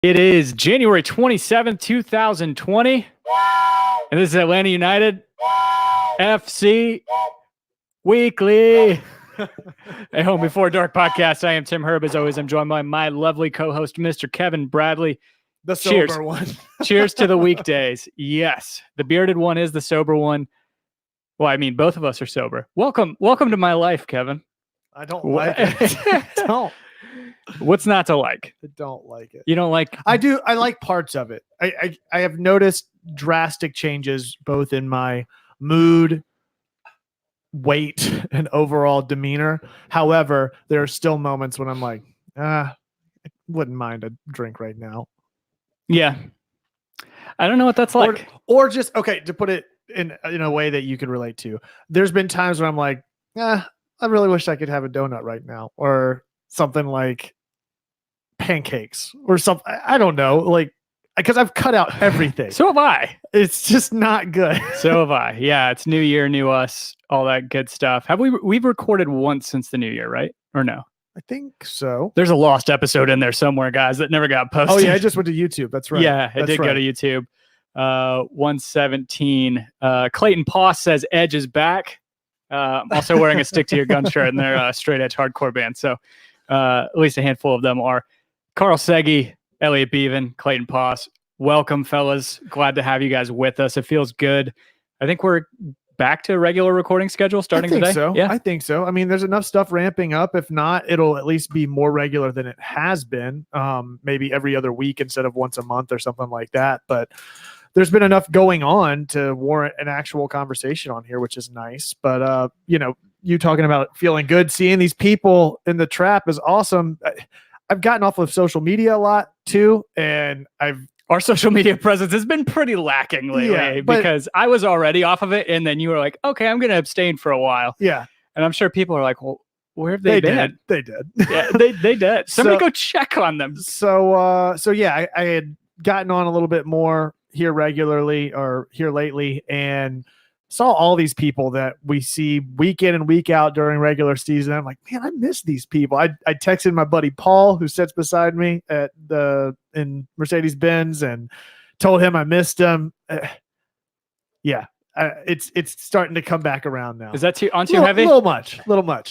It is January 27th, 2020, and this is Atlanta United FC Weekly. A Home Before Dark podcast. I am Tim Herb. As always, I'm joined by my lovely co-host, Mr. Kevin Bradley. The sober one. Cheers to the weekdays. Yes, the bearded one is the sober one. Well, I mean, both of us are sober. Welcome to my life, Kevin. I don't like it. Don't. What's not to like? I don't like it. You don't like? I do. I like parts of it. I have noticed drastic changes both in my mood, weight, and overall demeanor. However, there are still moments when I'm like, I wouldn't mind a drink right now. Yeah. I don't know what that's like. Or just, okay, to put it in a way that you could relate to. There's been times when I'm like, I really wish I could have a donut right now, or something like pancakes or something. I don't know, like, because I've cut out everything. So have I. It's just not good. So have I. Yeah, it's new year, new us, all that good stuff. We've recorded once since the new year, right? Or no? I think so. There's a lost episode in there somewhere, guys, that never got posted. Oh yeah, I just went to YouTube. That's right. Yeah, it did go to YouTube. 117. Clayton Poss says Edge is back. I'm also wearing a Stick to Your Gun shirt, and they're a straight edge hardcore band. So at least a handful of them are. Carl Seggy, Elliot Beaven, Clayton Poss. Welcome, fellas. Glad to have you guys with us. It feels good. I think we're back to a regular recording schedule starting today. So. Yeah, I think so. I mean, there's enough stuff ramping up. If not, it'll at least be more regular than it has been. Maybe every other week instead of once a month or something like that. But there's been enough going on to warrant an actual conversation on here, which is nice. But, you talking about feeling good, seeing these people in the trap is awesome. I've gotten off of social media a lot too. And our social media presence has been pretty lacking lately because I was already off of it. And then you were like, okay, I'm going to abstain for a while. Yeah. And I'm sure people are like, well, where have they been? They did. Yeah, they did. Somebody go check on them. So yeah, I had gotten on a little bit more here regularly or here lately and saw all these people that we see week in and week out during regular season. I'm like, man, I miss these people. I texted my buddy Paul, who sits beside me in Mercedes-Benz, and told him I missed him. It's starting to come back around now. Is that too heavy? Little much,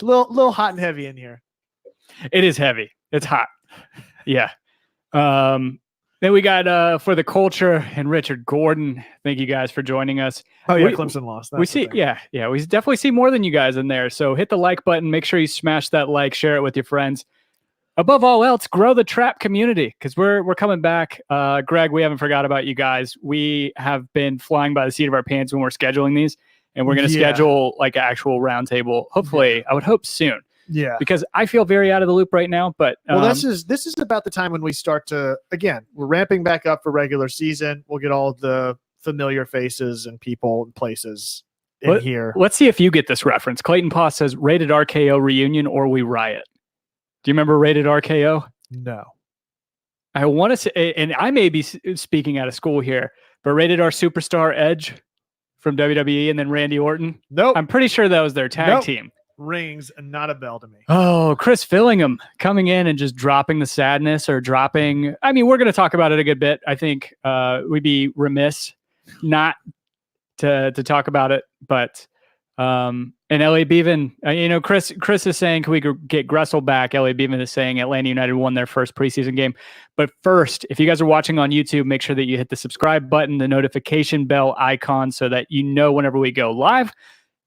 little hot and heavy in here. It is heavy. It's hot. Yeah. Then we got For the Culture and Richard Gordon. Thank you guys for joining us. Oh yeah, Clemson lost. We see, we definitely see more than you guys in there. So hit the like button. Make sure you smash that like, share it with your friends. Above all else, grow the trap community because we're coming back. Greg, we haven't forgot about you guys. We have been flying by the seat of our pants when we're scheduling these, and we're going to schedule like an actual roundtable. Hopefully, I would hope soon. Yeah, because I feel very out of the loop right now. But this is about the time when we start to, again, we're ramping back up for regular season. We'll get all of the familiar faces and people and places in here. Let's see if you get this reference. Clayton Poss says Rated RKO reunion or we riot. Do you remember Rated RKO? No. I want to say, and I may be speaking out of school here, but Rated R Superstar Edge from WWE and then Randy Orton. Nope. I'm pretty sure that was their tag team. Rings and not a bell to me. Oh, Chris Fillingham coming in and just dropping the sadness or dropping. I mean, we're going to talk about it a good bit. I think we'd be remiss not to talk about it. But and LA Beaven, Chris is saying, can we get Gressel back? LA Beaven is saying Atlanta United won their first preseason game. But first, if you guys are watching on YouTube, make sure that you hit the subscribe button, the notification bell icon, so that you know whenever we go live.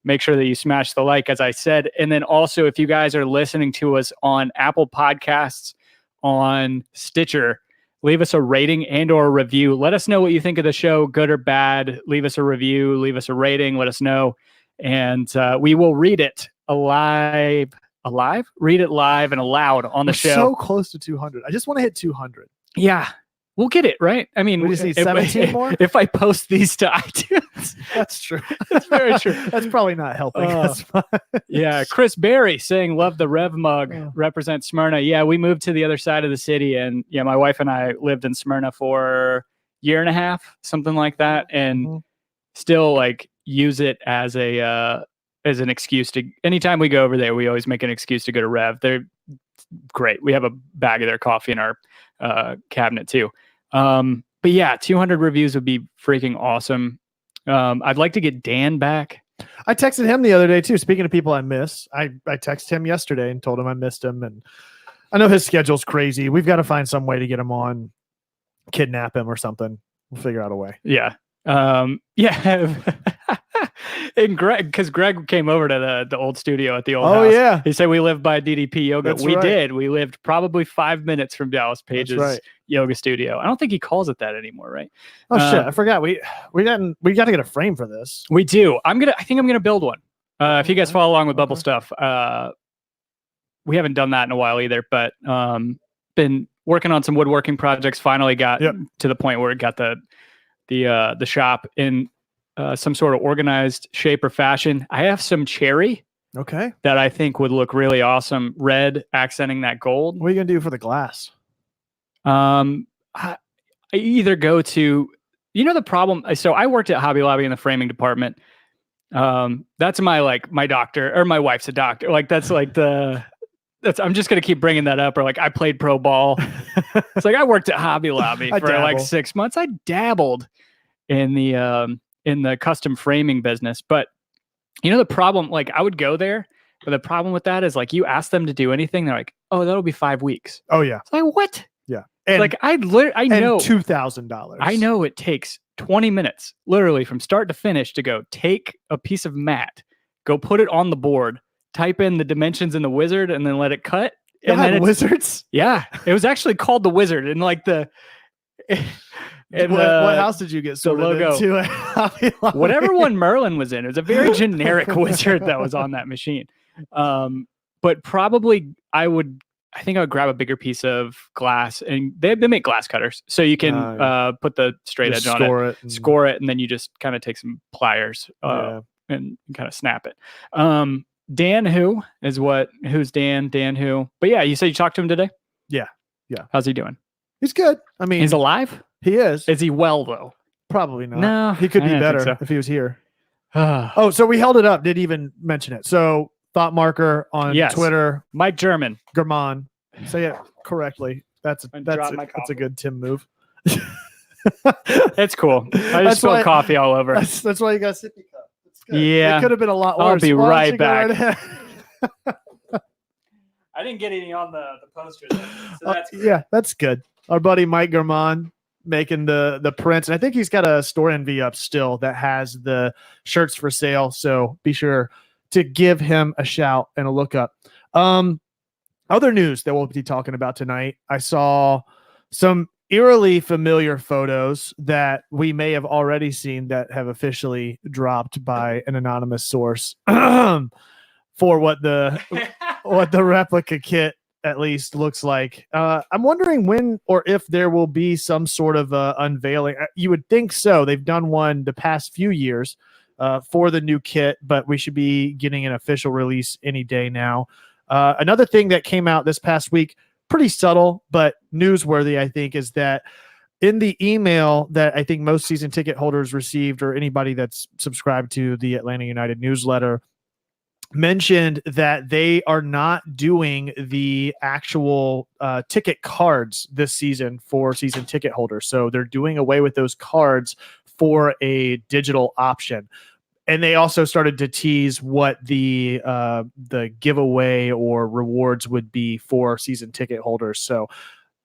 Make sure that you smash the like, as I said. And then also, if you guys are listening to us on Apple Podcasts, on Stitcher, leave us a rating and or a review. Let us know what you think of the show, good or bad. Leave us a review, leave us a rating, let us know. And we will read it alive? Read it live and aloud on the show. So close to 200. I just want to hit 200. Yeah. We'll get it, right? I mean, we just need 17 more. If I post these to iTunes, that's true. That's very true. That's probably not helping us. Yeah, Chris Berry saying "Love the Rev mug." Represent Smyrna. Yeah, we moved to the other side of the city, and yeah, my wife and I lived in Smyrna for a year and a half, something like that, and still like use it as an excuse to. Anytime we go over there, we always make an excuse to go to Rev. They're great. We have a bag of their coffee in our cabinet too. But yeah, 200 reviews would be freaking awesome. I'd like to get Dan back. I texted him the other day too. Speaking of people I miss, I texted him yesterday and told him I missed him. And I know his schedule's crazy. We've got to find some way to get him on, kidnap him or something. We'll figure out a way. Yeah. Yeah. And because Greg came over to the old studio at the old house. Yeah. He said we lived by DDP Yoga. That's we right. did. We lived probably 5 minutes from Dallas Page's yoga studio. I don't think he calls it that anymore, right? Oh shit, I forgot. We got to get a frame for this. We do. I think I'm gonna build one. If you guys follow along with Bubble Stuff, we haven't done that in a while either, but been working on some woodworking projects. Finally got to the point where it got the shop in some sort of organized shape or fashion. I have some cherry that I think would look really awesome. Red accenting that gold. What are you gonna do for the glass? I either go to, the problem. So I worked at Hobby Lobby in the framing department. That's my doctor, or my wife's a doctor. Like I'm just going to keep bringing that up. Or like I played pro ball. It's like I worked at Hobby Lobby for like 6 months. I dabbled in the custom framing business, but the problem, like I would go there, but the problem with that is like you ask them to do anything, they're like, oh, that'll be 5 weeks. Oh yeah. It's like, what? Yeah. And like I know $2,000. I know it takes 20 minutes literally from start to finish to go take a piece of mat, go put it on the board, type in the dimensions in the wizard, and then let it cut. And then wizards? Yeah. It was actually called the wizard. And like what house did you get sorted into? Whatever one Merlin was in. It was a very generic wizard that was on that machine. But probably I think I would grab a bigger piece of glass, and they make glass cutters. So you can put the straight edge on it, score it, and then you just kind of take some pliers and kind of snap it. Dan who's Dan? Dan who? But yeah, you said you talked to him today? Yeah. How's he doing? He's good. I mean, he's alive? He is. Is he well though? Probably not. No. He could be better if he was here. So we held it up. Didn't even mention it. So thought marker on Twitter. Mike German. Say it correctly. That's a good Tim move. It's cool. I just spilled coffee all over. That's why you got a sippy cup. Yeah. It could have been a lot worse. I'll be right back. I didn't get any on the poster there, so that's great. Yeah, that's good. Our buddy Mike German making the prints. And I think he's got a store envy up still that has the shirts for sale. So be sure to give him a shout and a look up. Other news that we'll be talking about tonight. I saw some eerily familiar photos that we may have already seen that have officially dropped by an anonymous source for what the replica kit at least looks like. I'm wondering when or if there will be some sort of unveiling. You would think so. They've done one the past few years for the new kit, but we should be getting an official release any day now. Another thing that came out this past week, pretty subtle, but newsworthy, I think, is that in the email that I think most season ticket holders received, or anybody that's subscribed to the Atlanta United newsletter, mentioned that they are not doing the actual ticket cards this season for season ticket holders. So they're doing away with those cards for a digital option. And they also started to tease what the giveaway or rewards would be for season ticket holders. So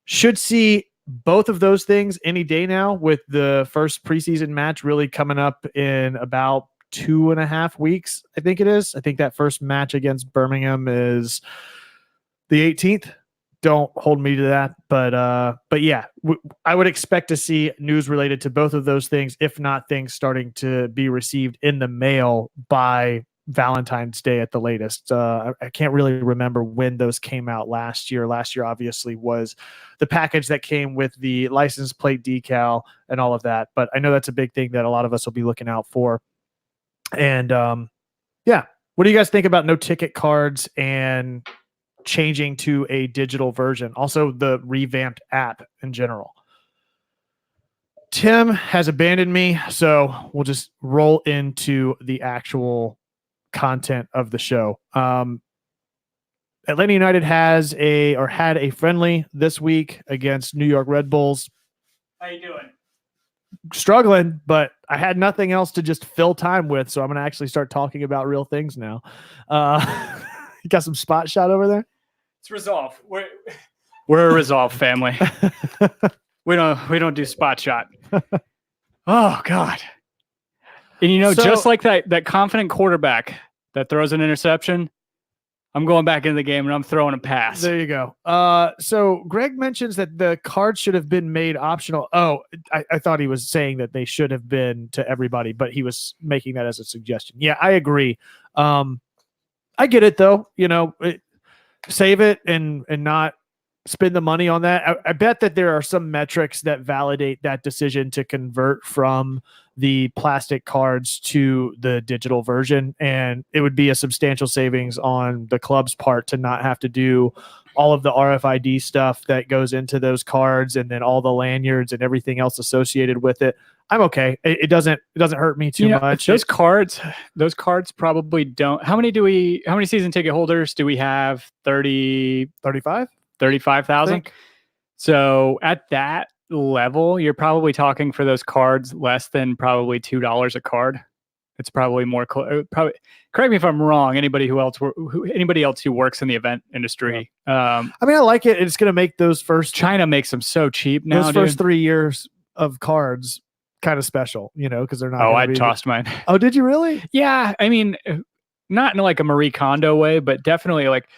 should see both of those things any day now, with the first preseason match really coming up in about 2.5 weeks. I think it is. I think that first match against Birmingham is the 18th. Don't hold me to that, but yeah, I would expect to see news related to both of those things, if not things starting to be received in the mail by Valentine's Day at the latest. I can't really remember when those came out last year. Last year, obviously, was the package that came with the license plate decal and all of that. But I know that's a big thing that a lot of us will be looking out for. And yeah, what do you guys think about no ticket cards and changing to a digital version? Also, the revamped app in general. Tim has abandoned me, so we'll just roll into the actual content of the show. Atlanta United had a friendly this week against New York Red Bulls. How you doing? Struggling, but I had nothing else to just fill time with, so I'm going to actually start talking about real things now. You got some spot shot over there? It's Resolve. We're a Resolve family. We don't do spot shot. Oh God. And just like that confident quarterback that throws an interception, I'm going back into the game and I'm throwing a pass. There you go. So Greg mentions that the cards should have been made optional. Oh, I thought he was saying that they should have been to everybody, but he was making that as a suggestion. Yeah, I agree. I get it though. Save it and not spend the money on that. I bet that there are some metrics that validate that decision to convert from the plastic cards to the digital version, and it would be a substantial savings on the club's part to not have to do all of the RFID stuff that goes into those cards and then all the lanyards and everything else associated with it. I'm okay. It doesn't hurt me too much. Those cards probably don't. How many season ticket holders do we have? 35,000. So at that level, you're probably talking for those cards less than probably $2 a card. It's probably more. Probably, correct me if I'm wrong. Anybody else who works in the event industry. I mean, I like it. It's going to make those first. China makes them so cheap now. Those first 3 years of cards kind of special, because they're not. Oh, I tossed mine. Oh, did you really? Yeah, I mean, not in like a Marie Kondo way, but definitely like.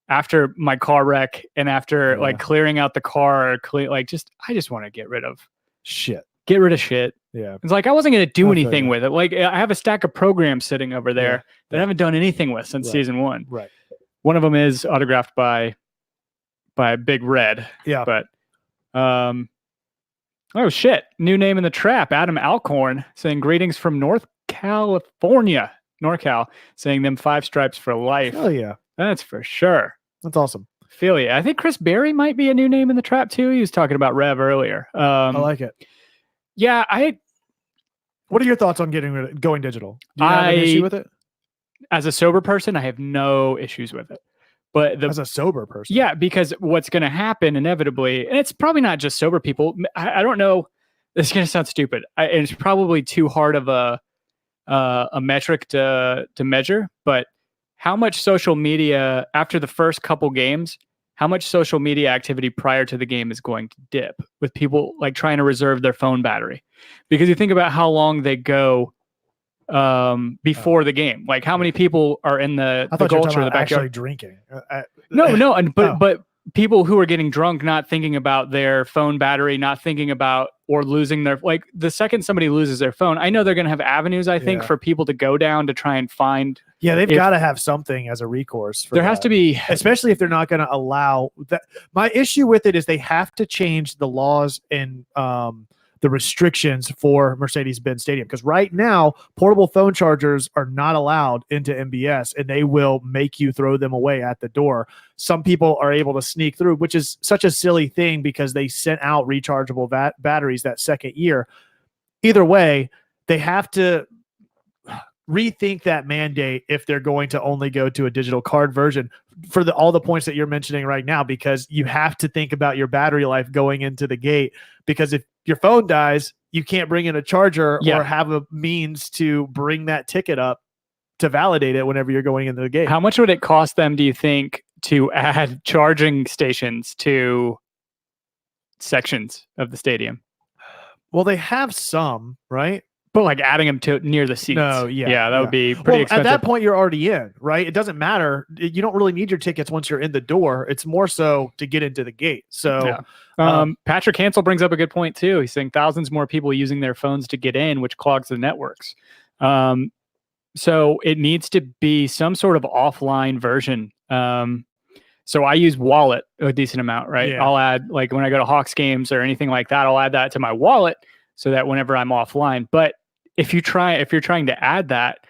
After my car wreck and after like clearing out the car, I just want to get rid of shit. Yeah. It's like, I wasn't going to do anything with it. Like, I have a stack of programs sitting over there that I haven't done anything with since season 1. Right. One of them is autographed by Big Red. Yeah. But, oh shit. New name in the trap. Adam Alcorn saying greetings from North California. NorCal, saying them 5 stripes for life. Hell yeah. That's for sure. That's awesome. Feel ya. I think Chris Berry might be a new name in the trap too. He was talking about Rev earlier. I like it. Yeah, What are your thoughts on going digital? Do you have an issue with it? As a sober person, I have no issues with it. But as a sober person, yeah, because what's going to happen inevitably, and it's probably not just sober people. I don't know. This is going to sound stupid. It's probably too hard of a metric to measure, but how much social media after the first couple games, how much social media activity prior to the game is going to dip with people like trying to reserve their phone battery? Because you think about how long they go before the game, like how many people are in the Gulch or the backyard actually drinking. But people who are getting drunk, not thinking about their phone battery, not thinking about or losing their, like the second somebody loses their phone, I know they're going to have avenues, I think, for people to go down to try and find. Yeah, they've got to have something as a recourse. There has to be, especially if they're not going to allow that. My issue with it is they have to change the laws and the restrictions for Mercedes-Benz Stadium, because right now portable phone chargers are not allowed into MBS, and they will make you throw them away at the door. Some people are able to sneak through, which is such a silly thing because they sent out rechargeable batteries that second year. Either way, they have to rethink that mandate if they're going to only go to a digital card version for all the points that you're mentioning right now, because you have to think about your battery life going into the gate, because if your phone dies, you can't bring in a charger or have a means to bring that ticket up to validate it whenever you're going into the gate. How much would it cost them, do you think, to add charging stations to sections of the stadium? Well, they have some, right? But like adding them to near the seats. No, that would be pretty expensive. At that point, you're already in, right? It doesn't matter. You don't really need your tickets once you're in the door. It's more so to get into the gate. So, Patrick Hansel brings up a good point too. He's saying thousands more people using their phones to get in, which clogs the networks. So it needs to be some sort of offline version. So I use Wallet a decent amount, right? Yeah. I'll add, like when I go to Hawks games or anything like that, I'll add that to my wallet so that whenever I'm offline. But if you're trying to add that,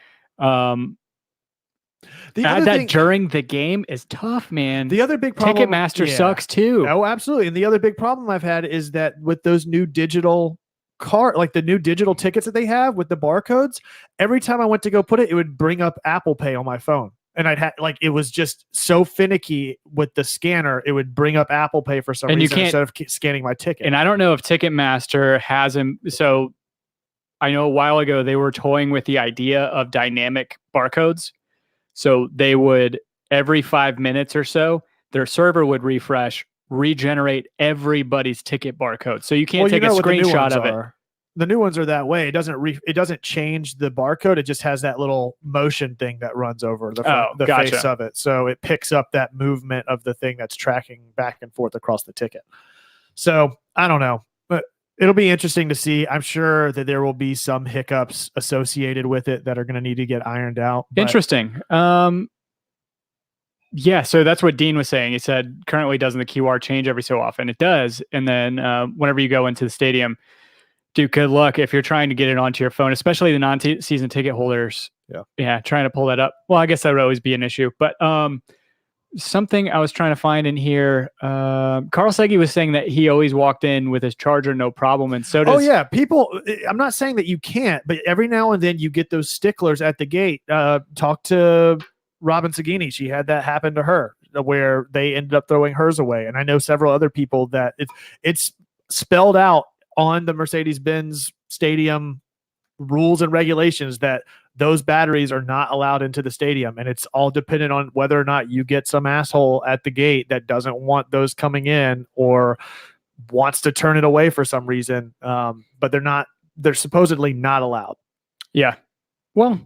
during the game is tough, man. The other big problem, Ticketmaster sucks too. Oh, absolutely. And the other big problem I've had is that with those new digital like the new digital tickets that they have with the barcodes, every time I went to go put it, it would bring up Apple Pay on my phone. And I'd had like it was just so finicky with the scanner, it would bring up Apple Pay for some And you reason can't- instead of scanning my ticket. And I don't know if Ticketmaster has him. So I know a while ago they were toying with the idea of dynamic barcodes. So they would, every 5 minutes or so, their server would refresh, regenerate everybody's ticket barcode. So you can't take a screenshot of it. The new ones are that way. It doesn't change the barcode. It just has that little motion thing that runs over the face of it. So it picks up that movement of the thing that's tracking back and forth across the ticket. So I don't know, but it'll be interesting to see. I'm sure that there will be some hiccups associated with it that are going to need to get ironed out. Interesting. Yeah, so that's what Dean was saying. He said currently doesn't the QR change every so often? It does. And then whenever you go into the stadium, dude, good luck if you're trying to get it onto your phone, especially the non-season ticket holders. Yeah, trying to pull that up. Well, I guess that would always be an issue. But something I was trying to find in here, Carl Segi was saying that he always walked in with his charger, no problem. And so does... Oh, yeah. People, I'm not saying that you can't, but every now and then you get those sticklers at the gate. Talk to Robin Sagini. She had that happen to her where they ended up throwing hers away. And I know several other people that it's spelled out on the Mercedes-Benz stadium rules and regulations that those batteries are not allowed into the stadium. And it's all dependent on whether or not you get some asshole at the gate that doesn't want those coming in or wants to turn it away for some reason. But they're supposedly not allowed. Yeah. Well,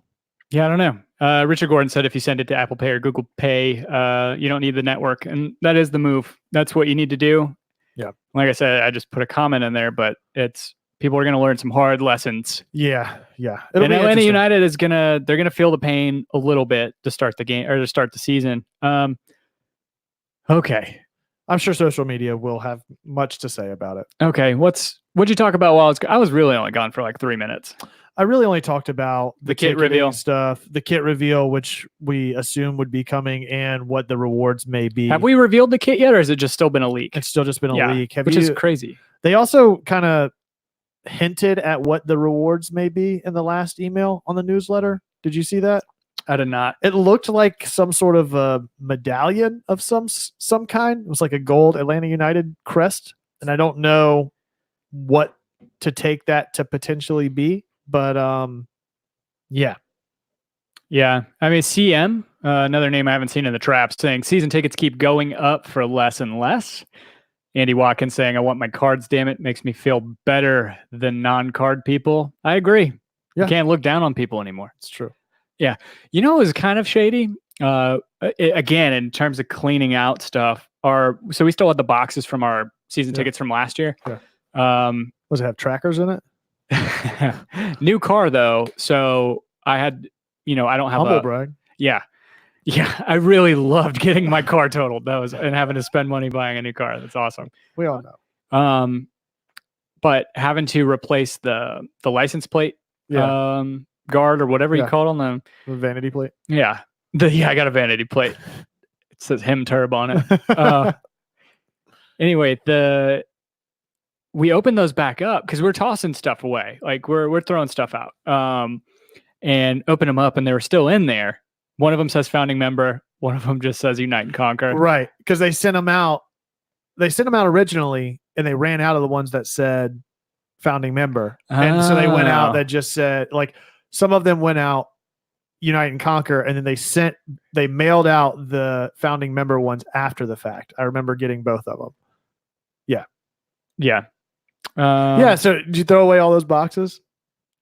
yeah, I don't know. Richard Gordon said if you send it to Apple Pay or Google Pay, you don't need the network. And that is the move. That's what you need to do. Yeah. Like I said, I just put a comment in there, but people are going to learn some hard lessons. Yeah. And Atlanta United they're going to feel the pain a little bit to start the game or to start the season. Okay. I'm sure social media will have much to say about it. Okay. What'd you talk about while I was really only gone for like 3 minutes. I really only talked about the kit reveal stuff, the kit reveal, which we assume would be coming, and what the rewards may be. Have we revealed the kit yet, or has it just still been a leak? It's still just been a leak. Which is crazy. They also kind of hinted at what the rewards may be in the last email on the newsletter. Did you see that? I did not. It looked like some sort of a medallion of some kind. It was like a gold Atlanta United crest, and I don't know what to take that to potentially be. But yeah. I mean, CM, another name I haven't seen in the traps, saying season tickets keep going up for less and less. Andy Watkins saying, I want my cards, damn it. Makes me feel better than non-card people. I agree. Yeah. You can't look down on people anymore. It's true. Yeah. You know, it was kind of shady. Again, in terms of cleaning out stuff, so we still had the boxes from our season tickets from last year. Yeah. Does it have trackers in it? New car though, so I had, I don't have humble brag. Yeah, I really loved getting my car totaled. And having to spend money buying a new car. That's awesome. We all know. But having to replace the license plate, guard or whatever you call it on the vanity plate. Yeah, I got a vanity plate. It says him Turb on it. Anyway, we opened those back up because we're tossing stuff away. Like we're throwing stuff out. And open them up and they were still in there. One of them says founding member. One of them just says Unite and Conquer. Right. Because they sent them out. They sent them out originally and they ran out of the ones that said founding member. And so they went out that just said, like, some of them went out Unite and Conquer, and then they mailed out the founding member ones after the fact. I remember getting both of them. Yeah. So did you throw away all those boxes?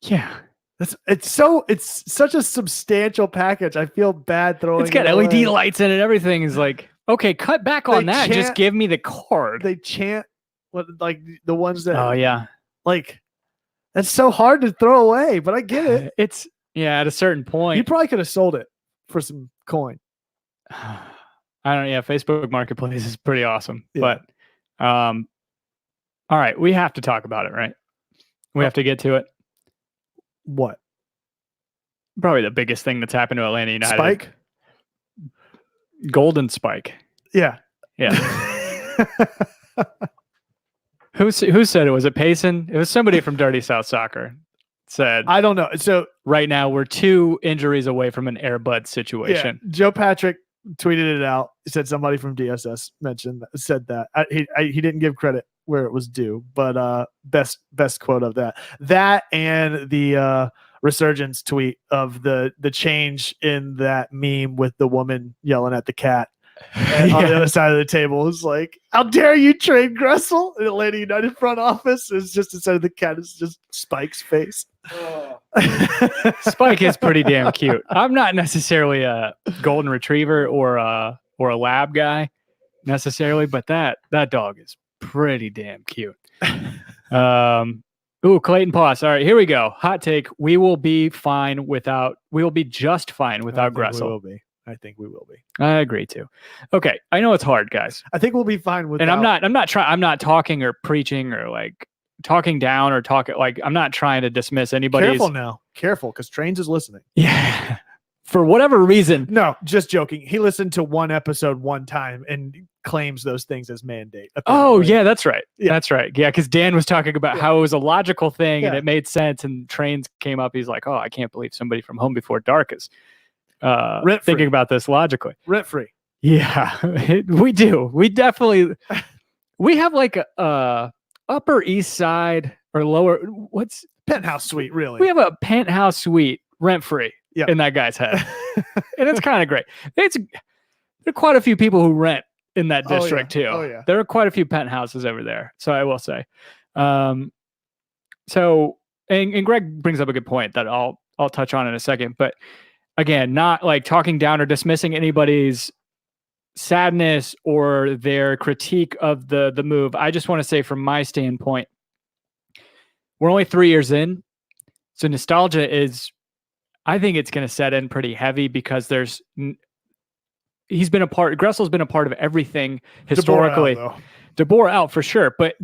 Yeah. It's such a substantial package. I feel bad throwing it. It's got LED lights in it. Everything is like, okay, cut back on that. Just give me the card. They chant like the ones that. Oh yeah. Like, that's so hard to throw away, but I get it. It's at a certain point. You probably could have sold it for some coin. I don't know. Yeah, Facebook Marketplace is pretty awesome. Yeah. But all right, we have to talk about it, right? We have to get to it. What? Probably the biggest thing that's happened to Atlanta United. Spike? Golden Spike. Yeah. Who said it? Was it Payson? It was somebody from Dirty South Soccer said, I don't know. So right now we're 2 injuries away from an Air Bud situation. yeah, Joe Patrick tweeted it out. He said somebody from DSS said that. He didn't give credit where it was due, but best quote of that and the resurgence tweet of the change in that meme with the woman yelling at the cat. And on the other side of the table is like, how dare you trade Gressel? And Atlanta United front office is just instead of the cat, it's just Spike's face. Spike is pretty damn cute. I'm not necessarily a golden retriever or a lab guy necessarily, but that dog is pretty damn cute. Clayton Poss. All right, here we go. Hot take. We will be just fine without Gressel. I think we will be. I agree too. Okay. I know it's hard, guys. I think we'll be fine with. And I'm not talking or preaching or like talking down or talking like I'm not trying to dismiss anybody. Careful, because Trains is listening. Yeah. For whatever reason. No, just joking. He listened to one episode one time and claims those things as mandate. Oh, yeah, that's right. Yeah. That's right. Yeah, because Dan was talking about how it was a logical thing and it made sense. And Trains came up. He's like, oh, I can't believe somebody from Home Before Dark is thinking about this logically. Rent free. Yeah, we do. We definitely, we have like a Upper East Side or lower, what's penthouse suite, really. We have a penthouse suite rent free in that guy's head. And it's kind of great. There are quite a few people who rent in that district too. Oh, yeah. There are quite a few penthouses over there. So I will say. So Greg brings up a good point that I'll touch on in a second. But again, not like talking down or dismissing anybody's sadness or their critique of the move. I just want to say from my standpoint, we're only 3 years in. So nostalgia is, I think it's going to set in pretty heavy because Gressel's been a part of everything historically. DeBoer out for sure. But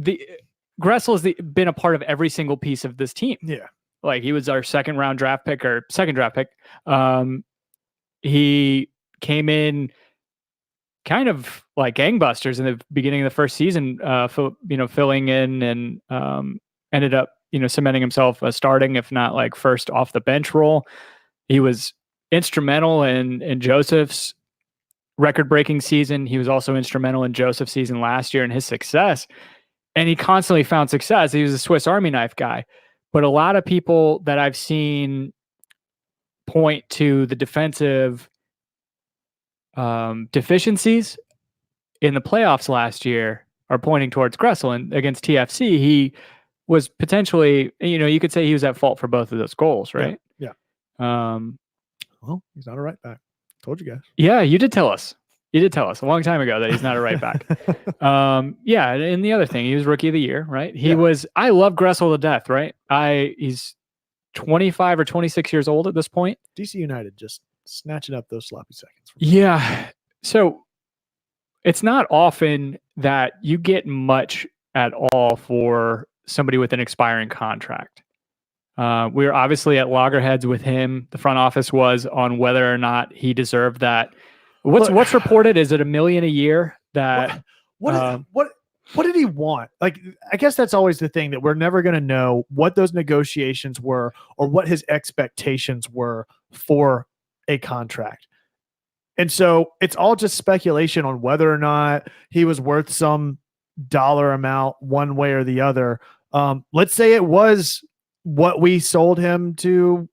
Gressel has been a part of every single piece of this team. Yeah. Like he was our second draft pick. He came in kind of like gangbusters in the beginning of the first season, filling in and ended up, cementing himself starting, if not like first off the bench role. He was instrumental in Joseph's record-breaking season. He was also instrumental in Joseph's season last year and his success. And he constantly found success. He was a Swiss Army knife guy. But a lot of people that I've seen point to the defensive deficiencies in the playoffs last year are pointing towards Gressel. And against TFC, he was potentially, you could say he was at fault for both of those goals, right? Yeah. Well, he's not a right back. Told you guys. Yeah, you did tell us. You did tell us a long time ago that he's not a right back. Yeah, and the other thing, he was Rookie of the Year, right? I love Gressel to death, right? He's 25 or 26 years old at this point. DC United just snatching up those sloppy seconds. Yeah. So it's not often that you get much at all for somebody with an expiring contract. We were obviously at loggerheads with him. The front office was on whether or not he deserved that. What's reported? Is it $1 million a year? That what did he want? Like, I guess that's always the thing that we're never going to know what those negotiations were or what his expectations were for a contract. And so it's all just speculation on whether or not he was worth some dollar amount one way or the other. Let's say it was what we sold him to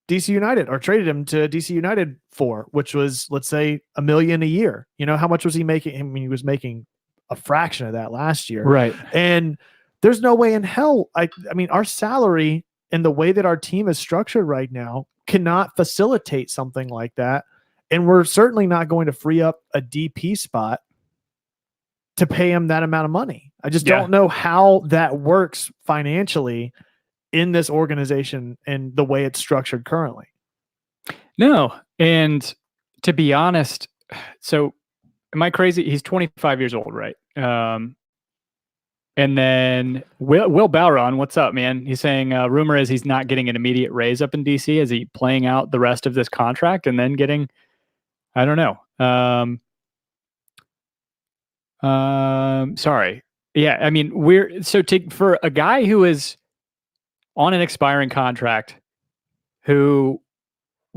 DC United or traded him to DC United for, which was, let's say, $1 million a year. How much was he making? I mean, he was making a fraction of that last year. Right. And there's no way in hell. I mean, our salary and the way that our team is structured right now cannot facilitate something like that. And we're certainly not going to free up a DP spot to pay him that amount of money. I just don't know how that works financially in this organization and the way it's structured currently. No. And to be honest, so am I crazy? He's 25 years old, right? And then Will Bowron, what's up, man? He's saying rumor is he's not getting an immediate raise up in DC. Is he playing out the rest of this contract and then getting, I don't know. Sorry. Yeah. I mean, for a guy who is on an expiring contract who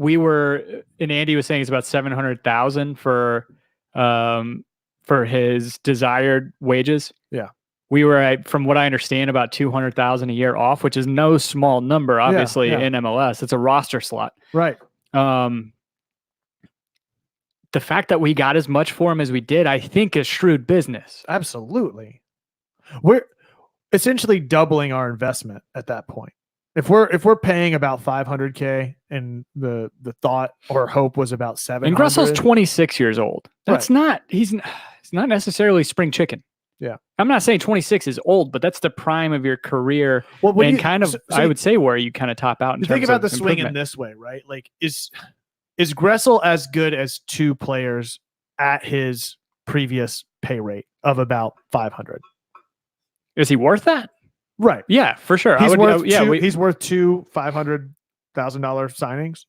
and Andy was saying it's about 700,000 for his desired wages. Yeah. We were at, from what I understand, about 200,000 a year off, which is no small number, obviously, in MLS. It's a roster slot. Right. The fact that we got as much for him as we did, I think, is shrewd business. Absolutely. We're essentially doubling our investment at that point. If we're paying about $500K and the thought or hope was about $700. And Gressel's 26 years old. That's not he's not necessarily spring chicken. Yeah. I'm not saying 26 is old, but that's the prime of your career. Well, I would say where you kind of top out in terms of think about the swing in this way, right? Like is Gressel as good as two players at his previous pay rate of about 500? Is he worth that? Right. Yeah, for sure. He's worth two $500,000 signings.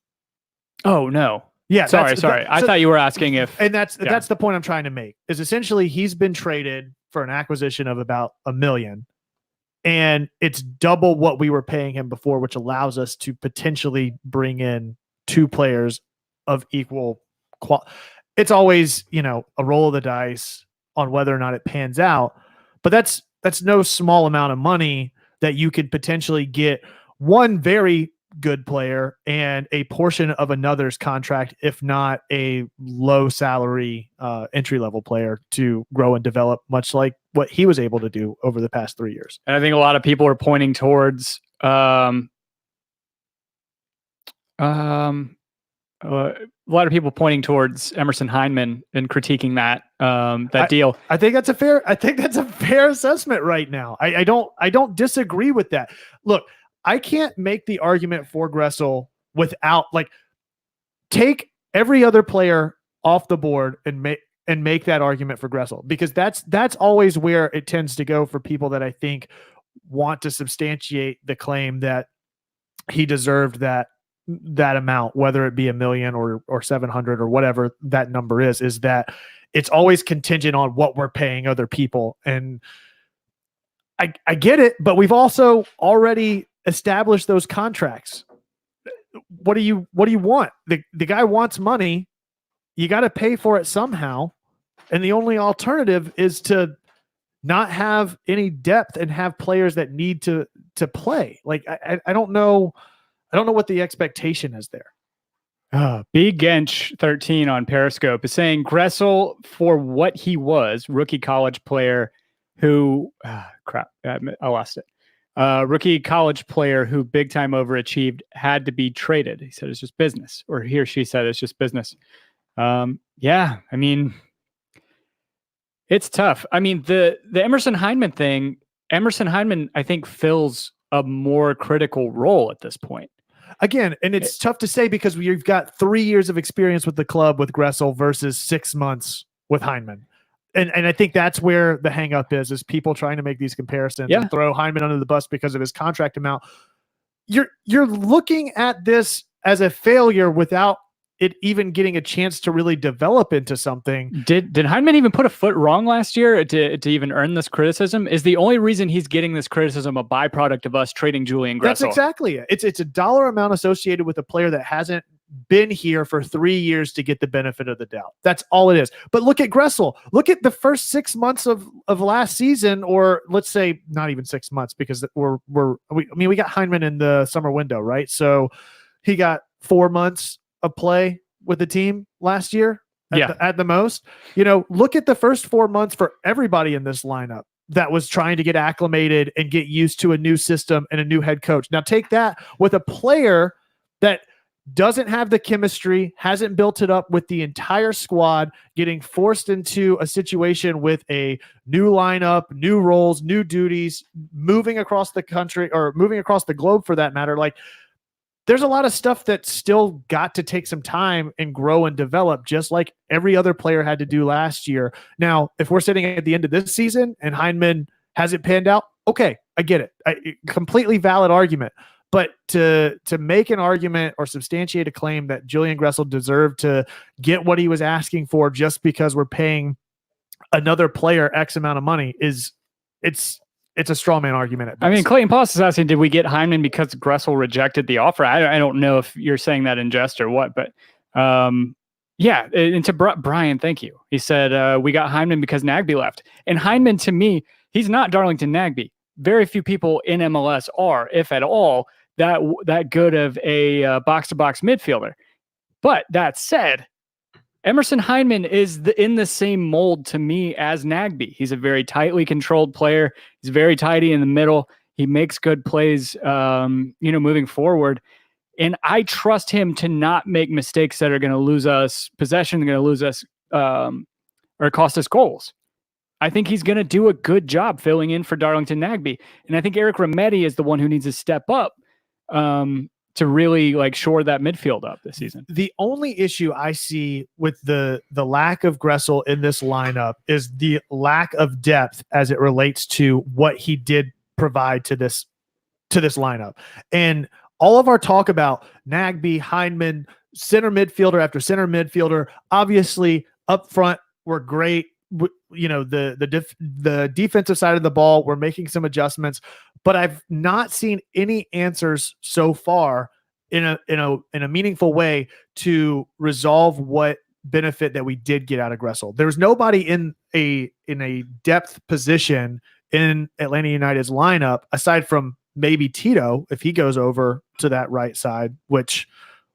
Oh no. Yeah. Sorry. I thought you were asking if, and that's the point I'm trying to make, is essentially he's been traded for an acquisition of about $1 million, and it's double what we were paying him before, which allows us to potentially bring in two players of equal quality. It's always, a roll of the dice on whether or not it pans out, but that's no small amount of money that you could potentially get one very good player and a portion of another's contract, if not a low salary entry-level player, to grow and develop, much like what he was able to do over the past 3 years. And I think a lot of people are pointing towards Emerson Hyndman and critiquing that deal. I think that's a fair assessment right now. I don't disagree with that. Look, I can't make the argument for Gressel without, take every other player off the board and make that argument for Gressel, because that's always where it tends to go for people that I think want to substantiate the claim that he deserved that amount, whether it be $1 million or 700 or whatever that number is that it's always contingent on what we're paying other people. And I get it, but we've also already established those contracts. What do you want? The guy wants money. You got to pay for it somehow. And the only alternative is to not have any depth and have players that need to play. I don't know what the expectation is there. Big Gench 13 on Periscope is saying Gressel, for what he was, rookie college player who I lost it. Rookie college player who big time overachieved, had to be traded. He said it's just business, or he or she said it's just business. Yeah, I mean, it's tough. I mean, the Emerson Hyndman thing, I think, fills a more critical role at this point. Again, and it's tough to say because you've got 3 years of experience with the club with Gressel versus 6 months with Hyndman. And I think that's where the hang up is people trying to make these comparisons and throw Hyndman under the bus because of his contract amount. You're looking at this as a failure without it even getting a chance to really develop into something. Did Hyndman even put a foot wrong last year to even earn this criticism? Is the only reason he's getting this criticism a byproduct of us trading Julian Gressel? That's exactly it. It's a dollar amount associated with a player that hasn't been here for 3 years to get the benefit of the doubt. That's all it is. But look at Gressel. Look at the first 6 months of last season, or let's say not even 6 months, because we got Hyndman in the summer window, right? So he got 4 months of play with the team last year at the most. Look at the first 4 months for everybody in this lineup that was trying to get acclimated and get used to a new system and a new head coach. Now take that with a player that doesn't have the chemistry, hasn't built it up with the entire squad, getting forced into a situation with a new lineup, new roles, new duties, moving across the country, or moving across the globe for that matter. There's a lot of stuff that still got to take some time and grow and develop, just like every other player had to do last year. Now, if we're sitting at the end of this season and Hyndman hasn't panned out, okay, I get it. Completely valid argument. But to make an argument or substantiate a claim that Julian Gressel deserved to get what he was asking for just because we're paying another player X amount of money it's it's a straw man argument. I mean, Clayton Post is asking, did we get Hyndman because Gressel rejected the offer? I don't know if you're saying that in jest or what, but yeah. And to Brian, thank you. He said, we got Hyndman because Nagbe left. And Hyndman, to me, he's not Darlington Nagbe. Very few people in MLS are, if at all, that good of a box-to-box midfielder. But that said, Emerson Hyndman is in the same mold to me as Nagbe. He's a very tightly controlled player. He's very tidy in the middle. He makes good plays, moving forward. And I trust him to not make mistakes that are going to lose us possession, going to lose us or cost us goals. I think he's going to do a good job filling in for Darlington Nagbe. And I think Eric Remedi is the one who needs to step up to really shore that midfield up this season. The only issue I see with the lack of Gressel in this lineup is the lack of depth as it relates to what he did provide to this lineup. And all of our talk about Nagbe, Hyndman, center midfielder after center midfielder, obviously up front were great. The defensive side of the ball, we're making some adjustments, but I've not seen any answers so far in a meaningful way to resolve what benefit that we did get out of Gressel. There's nobody in a depth position in Atlanta United's lineup aside from maybe Tito if he goes over to that right side, which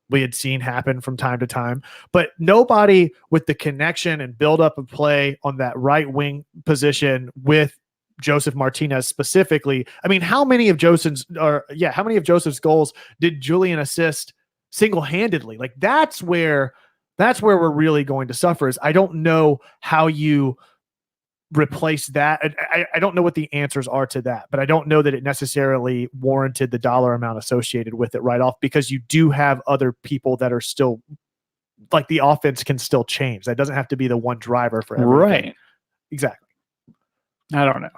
we had seen happen from time to time, but nobody with the connection and build up of play on that right wing position with Joseph Martinez specifically. I mean, how many of Joseph's goals did Julian assist single-handedly? That's where we're really going to suffer. Is I don't know how you replace that. I don't know what the answers are to that, but I don't know that it necessarily warranted the dollar amount associated with it right off, because you do have other people that are still the offense can still change. That doesn't have to be the one driver for everything. Right. Exactly. I don't know.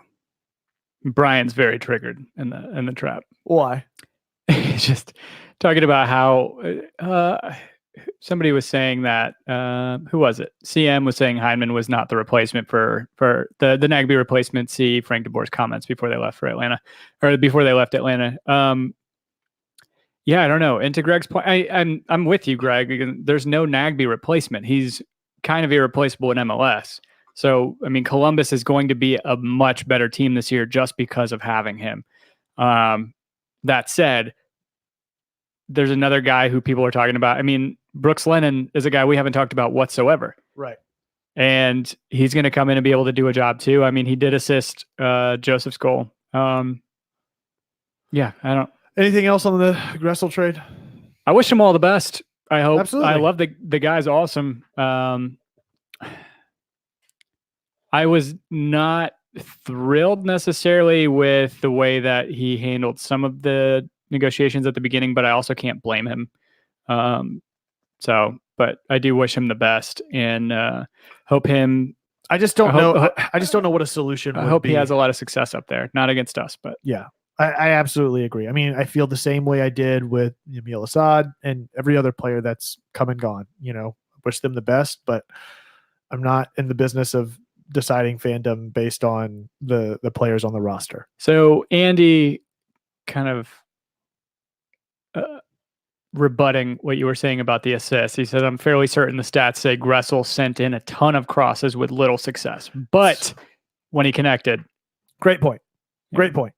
Brian's very triggered in the trap. Why? He's just talking about how somebody was saying that who was it? CM was saying Hyndman was not the replacement for the Nagbe replacement. See Frank DeBoer's comments before they left Atlanta. Yeah, I don't know. And to Greg's point, I'm with you, Greg. There's no Nagbe replacement. He's kind of irreplaceable in MLS. So, I mean, Columbus is going to be a much better team this year just because of having him. That said, there's another guy who people are talking about. I mean, Brooks Lennon is a guy we haven't talked about whatsoever. Right. And he's going to come in and be able to do a job too. I mean, he did assist Joseph's goal. Yeah, I don't. Anything else on the Gressel trade? I wish him all the best. I hope. Absolutely. I love the guy's awesome. I was not thrilled necessarily with the way that he handled some of the negotiations at the beginning, but I also can't blame him. But I do wish him the best and hope him. I just don't know. I just don't know what a solution would be. I hope he has a lot of success up there, not against us, but yeah, I absolutely agree. I mean, I feel the same way I did with Yamil Assad and every other player that's come and gone. Wish them the best, but I'm not in the business of deciding fandom based on the players on the roster. So Andy kind of rebutting what you were saying about the assists. He said, I'm fairly certain the stats say Gressel sent in a ton of crosses with little success, but when he connected. Great point. Great point.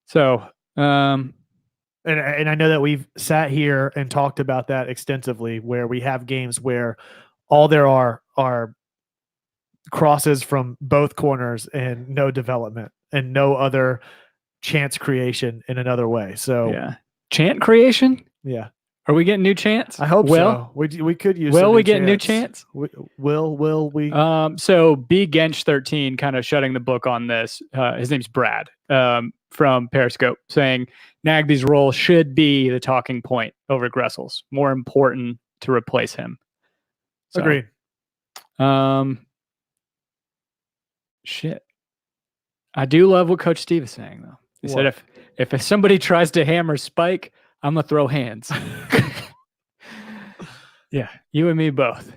So, and I know that we've sat here and talked about that extensively, where we have games where all there are crosses from both corners and no development and no other chance creation in another way. So yeah. Chant creation? Yeah. Are we getting new chants? I hope so. We could use Will we get new chants? Will we? So B Gench 13 kind of shutting the book on this. His name's Brad from Periscope, saying Nagbe's role should be the talking point over Gressel's. More important to replace him. So, agreed. Shit. I do love what Coach Steve is saying, though. He said if somebody tries to hammer Spike, I'm going to throw hands. Yeah, you and me both.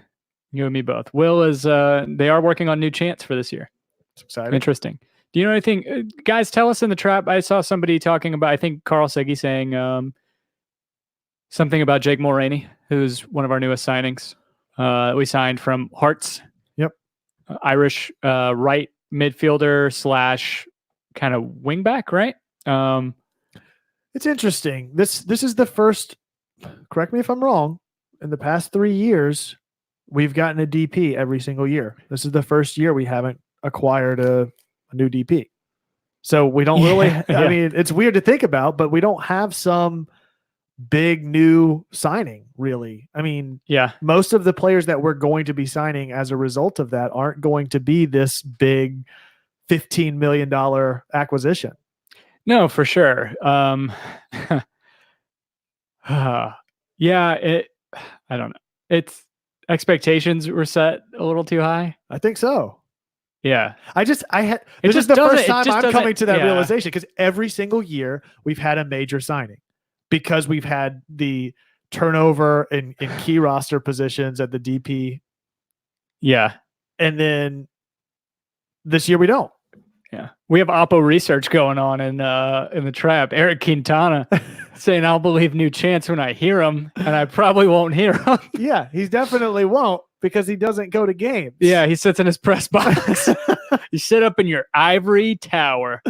Will is, they are working on new chants for this year. It's exciting. Interesting. Do you know anything? Guys, tell us in the trap. I saw somebody talking about, I think Carl Segui saying something about Jake Mulraney, who's one of our newest signings. We signed from Hearts. Yep. Irish right midfielder / kind of wingback, right? It's interesting. This is the first, correct me if I'm wrong, in the past 3 years, we've gotten a DP every single year. This is the first year we haven't acquired a new DP. So we don't really, I mean, it's weird to think about, but we don't have some big new signing, really. I mean, most of the players that we're going to be signing as a result of that aren't going to be this big $15 million acquisition. No, for sure. I don't know. It's expectations were set a little too high. I think so. Yeah. This is the first time I'm coming to that realization, because every single year we've had a major signing because we've had the turnover in key roster positions at the DP. Yeah. And then this year we don't. Yeah. We have Oppo research going on in the trap. Eric Quintana saying, I'll believe new chance when I hear him, and I probably won't hear him. Yeah, he definitely won't, because he doesn't go to games. Yeah, he sits in his press box. You sit up in your ivory tower.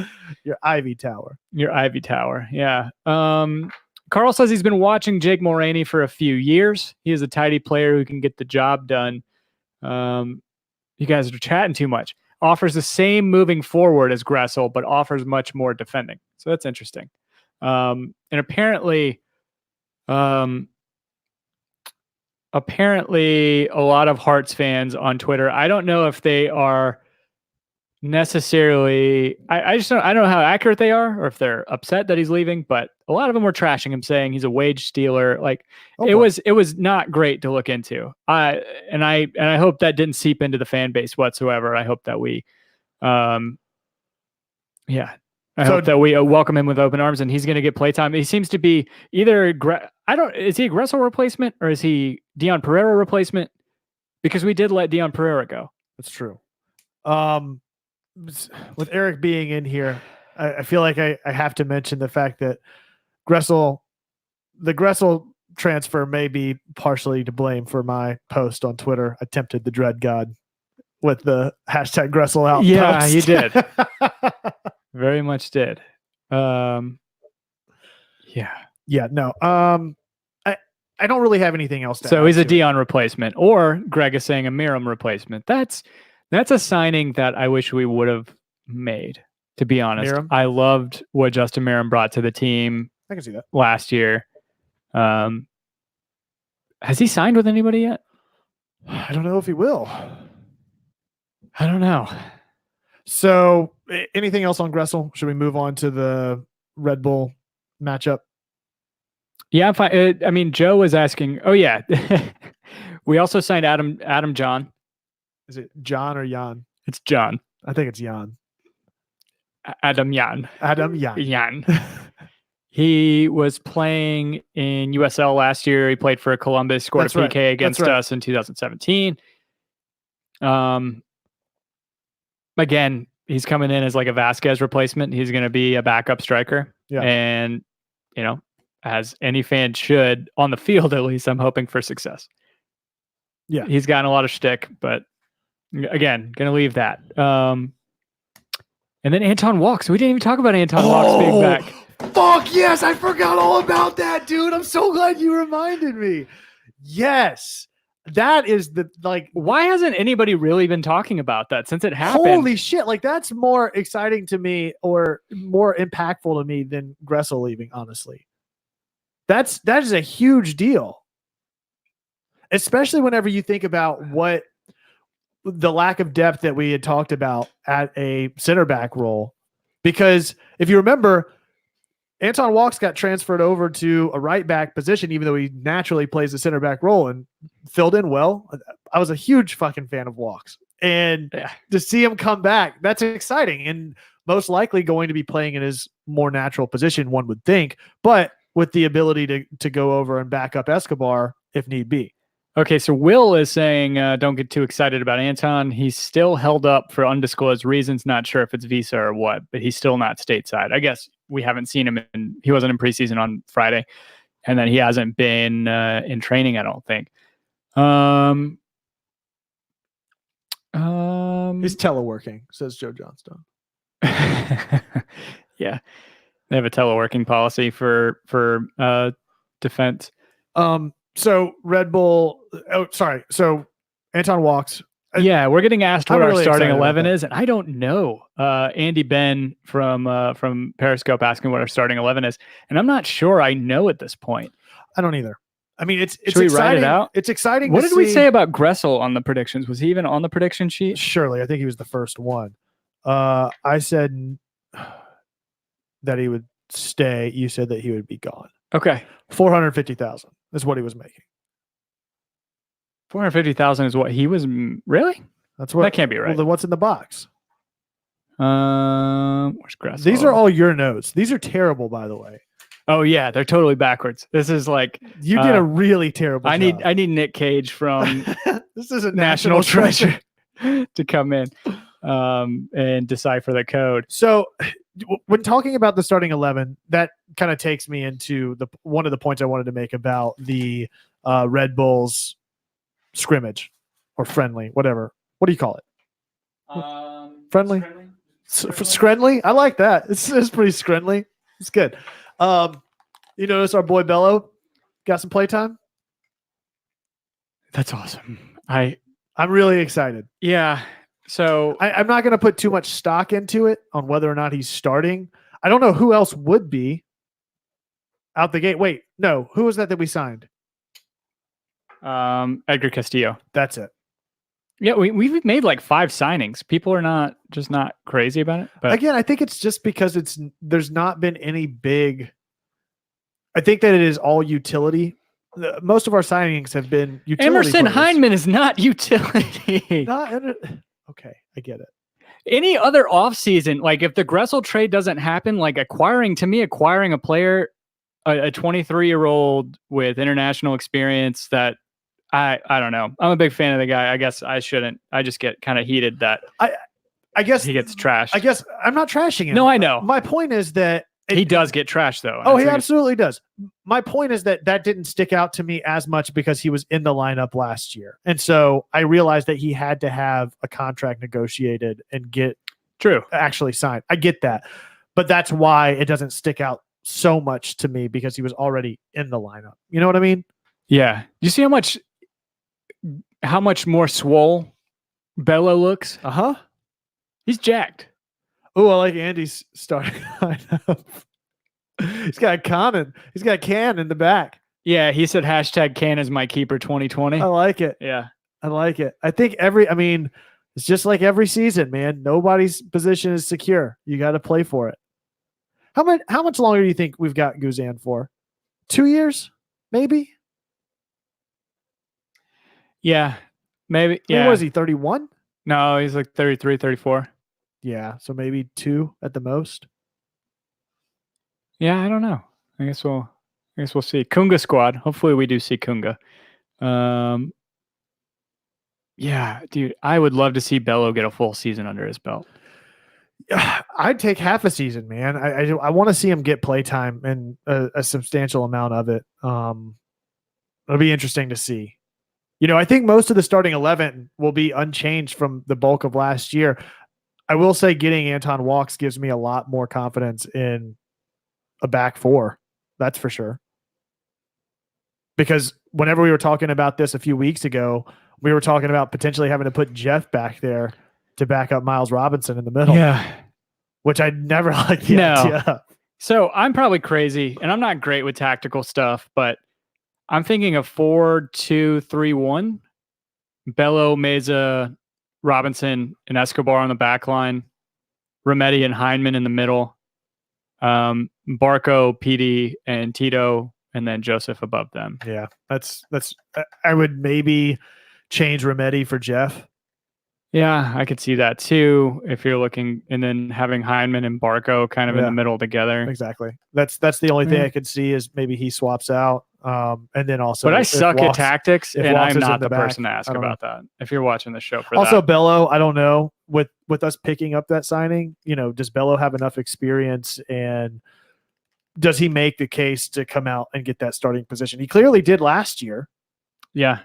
Your Ivy Tower. Your Ivy Tower, yeah. Carl says he's been watching Jake Mulraney for a few years. He is a tidy player who can get the job done. You guys are chatting too much. Offers the same moving forward as Gressel, but offers much more defending. So that's interesting. And apparently a lot of Hearts fans on Twitter, I don't know if they are necessarily, I don't know how accurate they are or if they're upset that he's leaving, but a lot of them were trashing him, saying he's a wage stealer. Like it was not great to look into. I hope that didn't seep into the fan base whatsoever. I hope that we hope that we welcome him with open arms, and he's going to get playtime. He seems to be either is he a Gressel replacement or is he Dion Pereira replacement? Because we did let Dion Pereira go. That's true. With Eric being in here, I feel like I have to mention the fact that the Gressel transfer may be partially to blame for my post on Twitter. I tempted the Dread God with the hashtag Gressel out. Yeah, post. you did. Very much did. Yeah. No. I don't really have anything else to So add he's a to Dion replacement, or Greg is saying a Miram replacement. That's a signing that I wish we would have made, to be honest. Miram? I loved what Justin Miram brought to the team. I can see that. Last year. Has he signed with anybody yet? I don't know if he will. I don't know. So anything else on Gressel? Should we move on to the Red Bull matchup? Yeah, I'm fine. I mean, Joe was asking. Oh yeah, we also signed Adam John. Is it John or Jan? It's John. I think it's Jan. Adam Jan. Adam Jan. Jan. He was playing in USL last year. He played for Columbus, scored a PK against us in 2017. Again, he's coming in as like a Vasquez replacement. He's going to be a backup striker. Yeah. And, as any fan should, on the field at least, I'm hoping for success. Yeah. He's gotten a lot of shtick, but again, going to leave that. And then Anton Walks. We didn't even talk about Anton Walks being back. Fuck yes, I forgot all about that, dude. I'm so glad you reminded me. Yes. That is why hasn't anybody really been talking about that since it happened? Holy shit. Like, that's more exciting to me, or more impactful to me, than Gressel leaving, honestly. That is a huge deal. Especially whenever you think about what the lack of depth that we had talked about at a center back role. Because if you remember, Anton Walks got transferred over to a right back position, even though he naturally plays the center back role, and filled in well. I was a huge fucking fan of Walks, and to see him come back, that's exciting, and most likely going to be playing in his more natural position, one would think, but with the ability to go over and back up Escobar if need be. Okay, so Will is saying, don't get too excited about Anton. He's still held up for undisclosed reasons. Not sure if it's visa or what, but he's still not stateside. I guess we haven't seen him, he wasn't in preseason on Friday, and then he hasn't been in training, I don't think. He's teleworking, says Joe Johnstone. Yeah, they have a teleworking policy for defense. So Red Bull. Oh, sorry. So Anton walks. Yeah, we're getting asked what I'm our really starting excited about 11 that. is, and I don't know. Andy Ben from Periscope asking what our starting 11 is, and I'm not sure I know at this point. I don't either. I mean, it's Should we exciting. write it out? It's exciting. What to did we see- say about Gressel on the predictions? Was he even on the prediction sheet? Surely, I think he was the first one. I said that he would stay. You said that he would be gone. Okay, 450,000 is what he was making. 450,000 is what he was. Really? That's what. That can't be right. Well, then what's in the box? Where's Gressel? These are all your notes. These are terrible, by the way. Oh yeah, they're totally backwards. This is like You did a really terrible. I job. need Nick Cage from This is a National Treasure to come in and decipher the code. So when talking about the starting 11, that kind of takes me into one of the points I wanted to make about the Red Bulls scrimmage or friendly, whatever. What do you call it? Friendly? Screnly? I like that. It's pretty screnly. It's good. You notice our boy Bello got some playtime? That's awesome. I'm really excited. Yeah. So I'm not going to put too much stock into it on whether or not he's starting. I don't know who else would be out the gate. Wait, no. Who was that we signed? Edgar Castillo. That's it. Yeah, we've made like 5 signings. People are not crazy about it. But again, I think it's just because there's not been any big. I think that it is all utility. Most of our signings have been utility. Emerson players. Heineman is not utility. Okay, I get it. Any other offseason, like if the Gressel trade doesn't happen, like acquiring a player, a 23-year-old with international experience that I don't know. I'm a big fan of the guy. I guess I shouldn't. I just get kind of heated that I guess he gets trashed. I guess I'm not trashing him. No, I know. My point is that he does get trashed though. Oh, he absolutely does. My point is that didn't stick out to me as much because he was in the lineup last year. And so I realized that he had to have a contract negotiated and get actually signed. I get that. But that's why it doesn't stick out so much to me because he was already in the lineup. You know what I mean? Yeah. You see how much more swole Bello looks? Uh-huh. He's jacked. Oh, I like Andy's starting lineup. He's got a can in the back. Yeah, he said hashtag can is my keeper 2020. I like it. Yeah. I like it. I think it's just like every season, man. Nobody's position is secure. You got to play for it. How much longer do you think we've got Guzan for? 2 years? Maybe? Yeah, maybe. Yeah. What was he, 31? No, he's like 33, 34. Yeah, so maybe 2 at the most. Yeah, I don't know. I guess we'll see. Kunga squad. Hopefully we do see Kunga. Yeah, dude, I would love to see Bello get a full season under his belt. I'd take half a season, man. I want to see him get playtime and a substantial amount of it. It'll be interesting to see. I think most of the starting 11 will be unchanged from the bulk of last year. I will say getting Anton Walks gives me a lot more confidence in a back 4. That's for sure. Because whenever we were talking about this a few weeks ago, we were talking about potentially having to put Jeff back there to back up Miles Robinson in the middle. Yeah. Which I never liked the idea of. So I'm probably crazy, and I'm not great with tactical stuff, but I'm thinking of 4-2-3-1. Bello, Meza, Robinson, and Escobar on the back line. Remedi and Heineman in the middle. Barco, PD, and Tito, and then Joseph above them. Yeah, that's. I would maybe change Remedi for Jeff. Yeah, I could see that too. If you're looking, and then having Heineman and Barco kind of in the middle together. Exactly. That's the only thing I could see is maybe he swaps out. And then also, But I if suck Walks- at tactics, if and Walks I'm is in not the the back, person to ask I don't about that. If you're watching the show for also that. Bello, I don't know with us picking up that signing. Does Bello have enough experience, and does he make the case to come out and get that starting position? He clearly did last year. Yeah.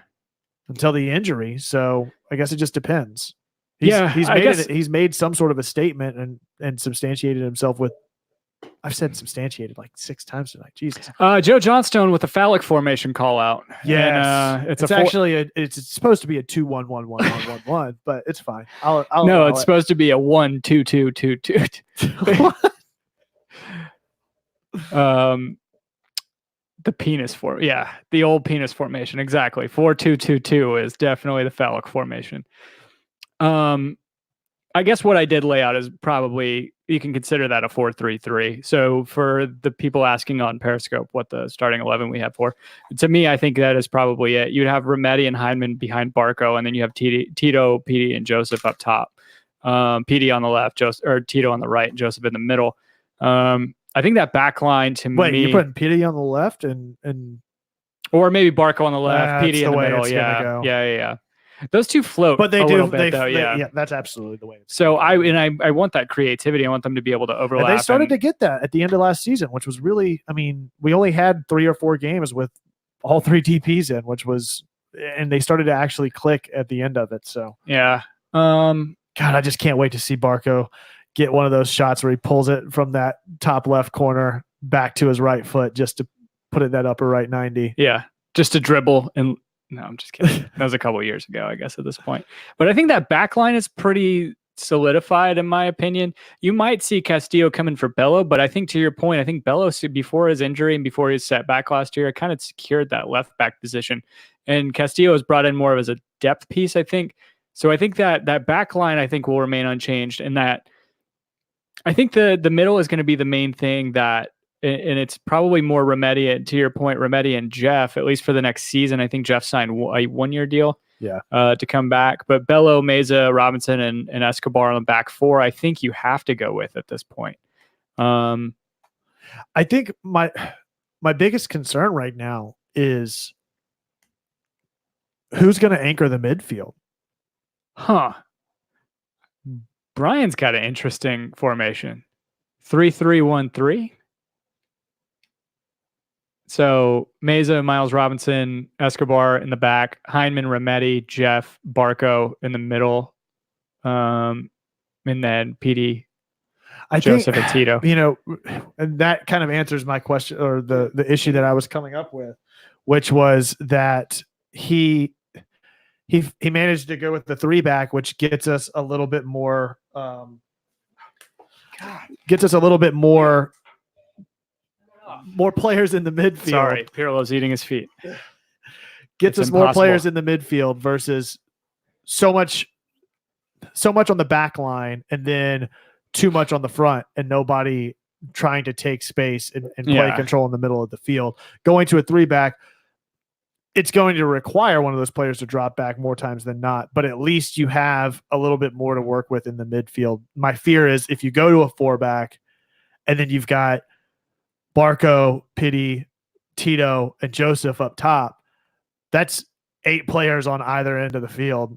Until the injury, so I guess it just depends. He's made some sort of a statement and substantiated himself with. I've said substantiated like 6 times tonight. Jesus. Joe Johnstone with the phallic formation call out. Yes, and, it's actually it's supposed to be a 2-1-1-1-1-1-1, but it's fine. No, it's supposed to be a 1-2-2-2-2. The penis form, yeah, the old penis formation, exactly. 4-2-2-2 is definitely the phallic formation. I guess what I did lay out is probably you can consider that a 4-3-3. So for the people asking on Periscope what the starting 11 we have for, to me, I think that is probably it. You'd have Remedi and Hyndman behind Barco, and then you have Tito, Petey, and Joseph up top. Petey on the left, Tito on the right, and Joseph in the middle. I think that back line to me. Wait, you're putting Petey on the left and or maybe Barco on the left, Petey in the middle. Go. Yeah. Those two float, but they a do. Little bit, though, yeah, that's absolutely the way. So I want that creativity. I want them to be able to overlap. And they started to get that at the end of last season, which was really. I mean, we only had 3 or 4 games with all 3 DPs in, and they started to actually click at the end of it. So yeah. God, I just can't wait to see Barco get one of those shots where he pulls it from that top left corner back to his right foot just to put it that upper right 90. Yeah, just to dribble and. No, I'm just kidding. That was a couple of years ago, I guess, at this point. But I think that back line is pretty solidified, in my opinion. You might see Castillo coming for Bello, but I think to your point, I think Bello, before his injury and before his setback last year, kind of secured that left back position. And Castillo was brought in more of as a depth piece, I think. So I think that back line, I think, will remain unchanged. And that I think the middle is going to be the main thing that, and it's probably more Remedi, to your point, Remedi and Jeff, at least for the next season. I think Jeff signed a 1-year deal to come back. But Bello, Meza, Robinson, and Escobar on the back 4, I think you have to go with at this point. I think my biggest concern right now is who's going to anchor the midfield. Brian's got an interesting formation. 3-3-1-3. So Meza, Miles Robinson, Escobar in the back, Hyndman, Remedi, Jeff, Barco in the middle, and then Petey, Joseph, and Tito. And that kind of answers my question, or the issue that I was coming up with, which was that he managed to go with the 3-back, which gets us a little bit more. More players in the midfield. Sorry, Pirlo's eating his feet. Gets us more players in the midfield versus so much on the back line and then too much on the front and nobody trying to take space and play control in the middle of the field. Going to a 3-back, it's going to require one of those players to drop back more times than not, but at least you have a little bit more to work with in the midfield. My fear is if you go to a 4-back and then you've got Barco, Petey, Tito, and Joseph up top, that's 8 players on either end of the field.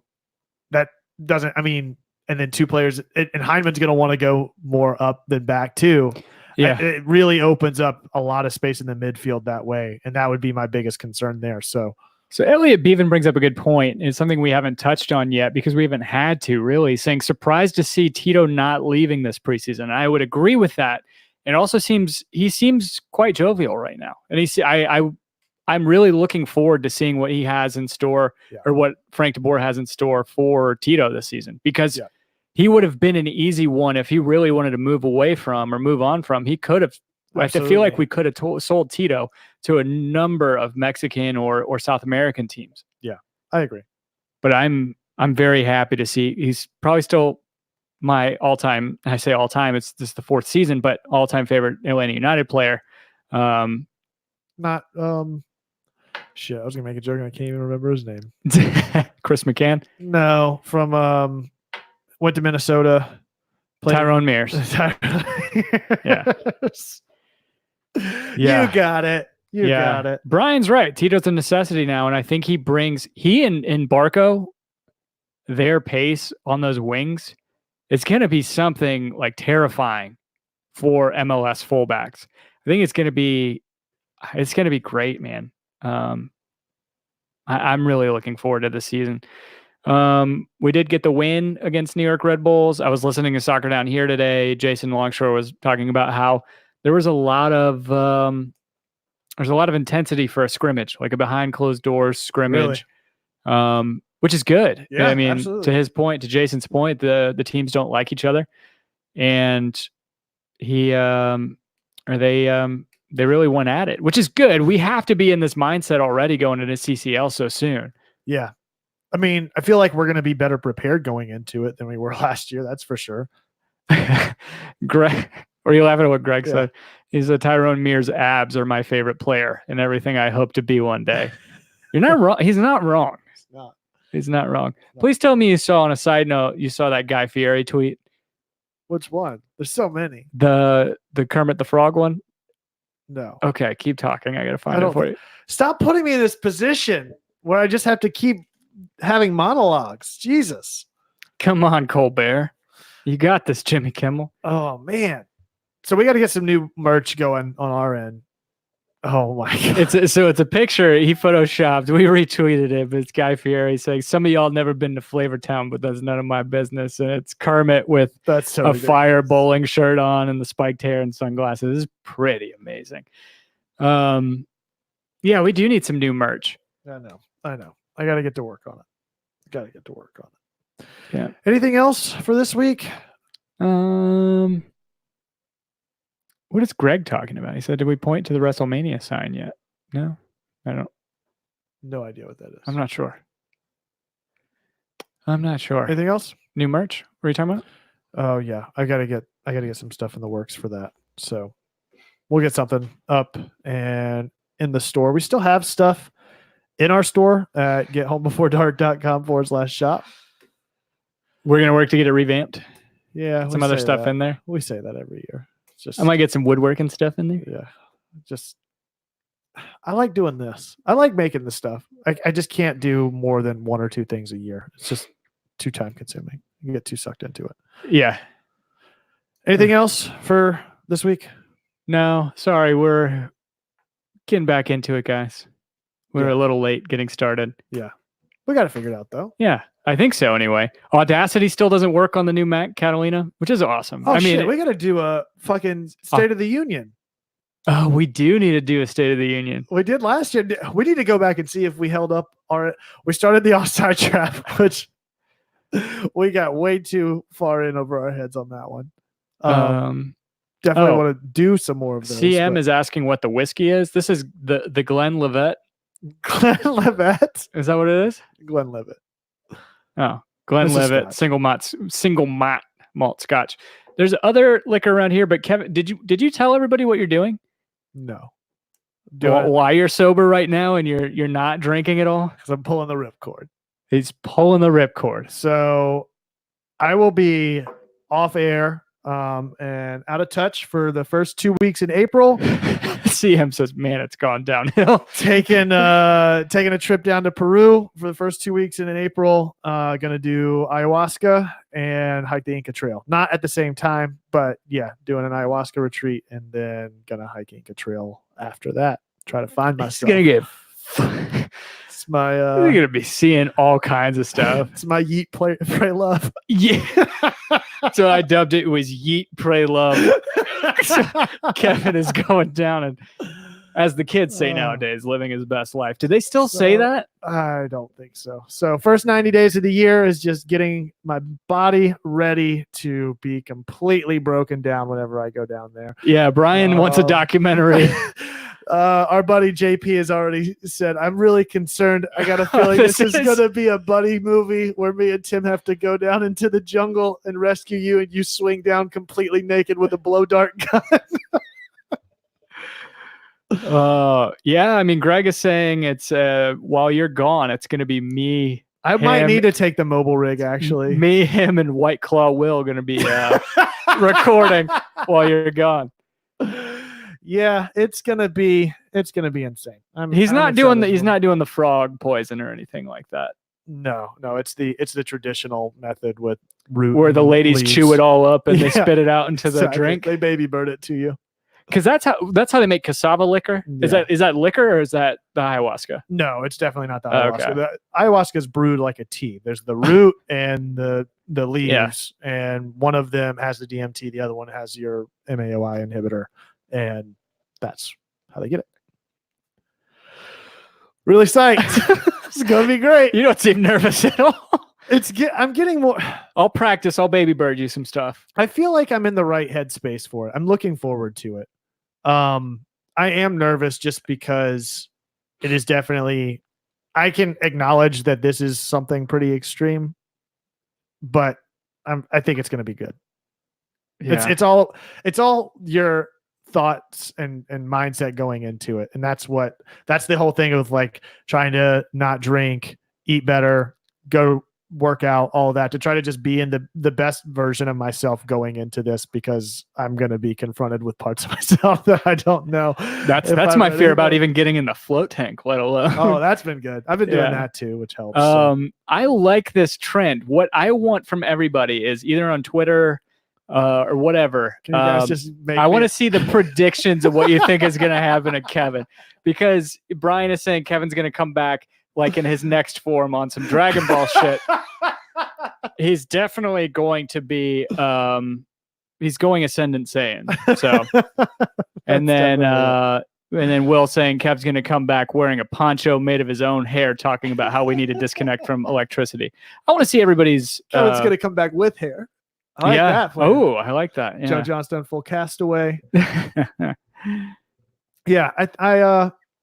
That doesn't, and then 2 players, and Hyndman's going to want to go more up than back too. Yeah. It really opens up a lot of space in the midfield that way. And that would be my biggest concern there. So Elliot Beaven brings up a good point. It's something we haven't touched on yet because we haven't had to, really, saying surprised to see Tito not leaving this preseason. I would agree with that. It also he seems quite jovial right now. And I'm really looking forward to seeing what he has in store or what Frank de Boer has in store for Tito this season, because he would have been an easy one if he really wanted to move away from or move on from. He could have. Absolutely. I feel like we could have sold Tito to a number of Mexican or South American teams. Yeah, I agree. But I'm very happy to see he's probably still my all-time, I say all-time, this is the 4th season, but all-time favorite Atlanta United player. Shit, I was going to make a joke and I can't even remember his name. Chris McCann? No, from went to Minnesota. Tyrone Mears. Yeah. You got it. You got it. Brian's right. Tito's a necessity now, and I think he and Barco, their pace on those wings, it's going to be something like terrifying for MLS fullbacks. I think it's going to be great, man. I'm really looking forward to this season. We did get the win against New York Red Bulls. I was listening to Soccer Down Here today. Jason Longshore was talking about how there was a lot of intensity for a scrimmage, like a behind closed doors scrimmage, which is good. Yeah, I mean, absolutely. to Jason's point, the teams don't like each other, and they really went at it, which is good. We have to be in this mindset already going into CCL so soon. Yeah. I mean, I feel like we're going to be better prepared going into it than we were last year. That's for sure. Greg, or you laughing at what Greg said? He's a Tyrone Mears abs are my favorite player and everything I hope to be one day. You're not wrong. He's not wrong. He's not wrong. No. Please tell me you saw, on a side note, you saw that Guy Fieri tweet. Which one? There's so many. The Kermit the Frog one? No. Okay, keep talking. I got to find it for you. Stop putting me in this position where I just have to keep having monologues. Jesus. Come on, Colbert. You got this, Jimmy Kimmel. Oh, man. So we got to get some new merch going on our end. Oh, my God. It's a picture he photoshopped. We retweeted it, but it's Guy Fieri saying, some of y'all never been to Flavortown, but that's none of my business. And it's Kermit with a fire bowling shirt on and the spiked hair and sunglasses. This is pretty amazing. Yeah, we do need some new merch. I know. I got to get to work on it. Yeah. Anything else for this week? What is Greg talking about? He said, did we point to the WrestleMania sign yet? No, I don't. No idea what that is. I'm not sure. Anything else? New merch? What are you talking about? Oh yeah. I gotta get some stuff in the works for that. So we'll get something up and in the store. We still have stuff in our store at gethomebeforedark.com/shop. We're going to work to get it revamped. Yeah. Some other stuff in there. We say that every year. I might get some woodworking stuff in there. Yeah. I like doing this. I like making this stuff. I just can't do more than one or two things a year. It's just too time consuming. You get too sucked into it. Yeah. Anything else for this week? No, sorry. We're getting back into it, guys. We're a little late getting started. Yeah. We got to figure it out though. Yeah. I think so anyway. Audacity still doesn't work on the new Mac Catalina, which is awesome. Oh, I mean, we got to do a fucking State of the Union. Oh, we do need to do a State of the Union. We did last year. We need to go back and see if we held up we started the offside trap, which we got way too far in over our heads on that one. Definitely want to do some more of those. CM is asking what the whiskey is. This is the Glenn Levitt. Glenn Levitt? Is that what it is? Glenn Levitt. Oh, Glenn Levitt, single malt scotch. There's other liquor around here, but Kevin, did you tell everybody what you're doing? No. Why you're sober right now and you're not drinking at all? Because I'm pulling the ripcord. He's pulling the ripcord. So I will be off air and out of touch for the first 2 weeks in April. CM says, man, it's gone downhill. Taking a trip down to Peru for the first 2 weeks in April. Gonna do ayahuasca and hike the Inca Trail. Not at the same time, but yeah, doing an ayahuasca retreat and then gonna hike Inca Trail after that. Try to find myself. It's gonna get it's my you're gonna be seeing all kinds of stuff. It's my yeet, pray, love. Yeah. So I dubbed it was Yeet, Pray, Love. So Kevin is going down and, as the kids say nowadays, living his best life. Do they still say that? I don't think so. So first 90 days of the year is just getting my body ready to be completely broken down whenever I go down there. Yeah, Brian wants a documentary. Our buddy JP has already said, I'm really concerned. I got a feeling this is going to be a buddy movie where me and Tim have to go down into the jungle and rescue you, and you swing down completely naked with a blow dart gun. Yeah, I mean, Greg is saying it's while you're gone, it's going to be me. I might need to take the mobile rig, actually. Me, him, and White Claw Will going to be recording while you're gone. Yeah, it's gonna be It's going to be insane. He's I'm not excited doing the for he's him. not doing the frog poison or anything like that. No, it's the traditional method with root Where the and ladies leaves. chew it all up and they Yeah, spit it out into the exactly. drink. They baby bird it to you. Because that's how they make cassava liquor. Yeah. Is that liquor or is that the ayahuasca? No, it's definitely not the Oh, ayahuasca. okay. The ayahuasca is brewed like a tea. There's the root and the leaves, and one of them has the DMT, the other one has your MAOI inhibitor, and that's how they get it. Really psyched. It's gonna be great. You don't seem nervous at all. I'm getting more. I'll practice. I'll baby bird you some stuff. I feel like I'm in the right headspace for it. I'm looking forward to it. I am nervous just because it is definitely. I can acknowledge that this is something pretty extreme, but I think it's going to be good. Yeah. It's all your thoughts and mindset going into it, and that's the whole thing of like trying to not drink, eat better, go work out, all that, to try to just be in the best version of myself going into this, because I'm going to be confronted with parts of myself that I don't know. That's my fear about even getting in the float tank, let alone. Oh, that's been good. I've been doing that too, which helps. I like this trend. What I want from everybody is either on Twitter or whatever. Can you guys just I want to see the predictions of what you think is going to happen to Kevin, because Brian is saying Kevin's going to come back like in his next form on some Dragon Ball shit. He's definitely going to be he's going Ascendant Saiyan. So and then Will saying Kev's going to come back wearing a poncho made of his own hair, talking about how we need to disconnect from electricity. I want to see everybody's Kevin's going to come back with hair. I like that plan. Oh, I like that. Yeah. Joe Johnston full castaway. Yeah,